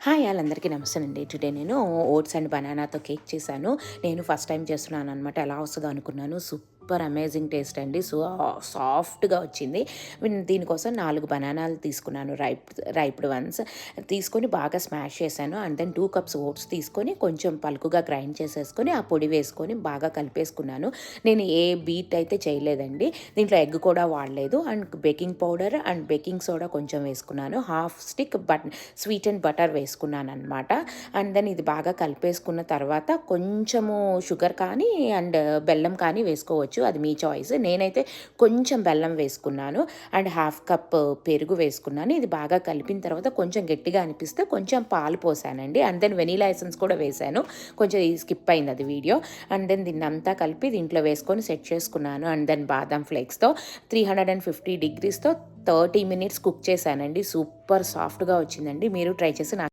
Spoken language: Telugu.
హాయ్ అందరికీ నమస్తేనండి. టుడే నేను ఓట్స్ అండ్ బనానాతో కేక్ చేశాను. నేను ఫస్ట్ టైం చేస్తున్నాను అనమాట. ఎలా వస్తుందో అనుకున్నాను. సూపర్ అమేజింగ్ టేస్ట్ అండి. సాఫ్ట్గా వచ్చింది. దీనికోసం 4 బనానాలు తీసుకున్నాను, రైప్డ్ వన్స్ తీసుకొని బాగా స్మాష్ చేశాను. అండ్ దెన్ 2 కప్స్ ఓట్స్ తీసుకొని కొంచెం పలుకుగా గ్రైండ్ చేసేసుకొని ఆ పొడి వేసుకొని బాగా కలిపేసుకున్నాను. నేను ఏ బీట్ అయితే చేయలేదండి. దీంట్లో ఎగ్ కూడా వాడలేదు. And baking powder and baking soda కొంచెం వేసుకున్నాను. Half stick sweet and butter వేసుకున్నాను అనమాట. అండ్ దెన్ ఇది బాగా కలిపేసుకున్న తర్వాత కొంచెము షుగర్ కానీ అండ్ బెల్లం కానీ వేసుకోవచ్చు, అది మీ చాయిస్. నేనైతే కొంచెం బెల్లం వేసుకున్నాను అండ్ హాఫ్ కప్ పెరుగు వేసుకున్నాను. ఇది బాగా కలిపిన తర్వాత కొంచెం గట్టిగా అనిపిస్తే కొంచెం పాలు పోసానండి. అండ్ దెన్ వెనీలా ఎసెన్స్ కూడా వేసాను. కొంచెం స్కిప్ అయింది అది వీడియో. అండ్ దెన్ దీన్ని అంతా కలిపి దీంట్లో వేసుకొని సెట్ చేసుకున్నాను. అండ్ దెన్ బాదం ఫ్లేక్స్తో 350 డిగ్రీస్తో 30 మినిట్స్ కుక్ చేశానండి. సూపర్ సాఫ్ట్గా వచ్చిందండి. మీరు ట్రై చేసి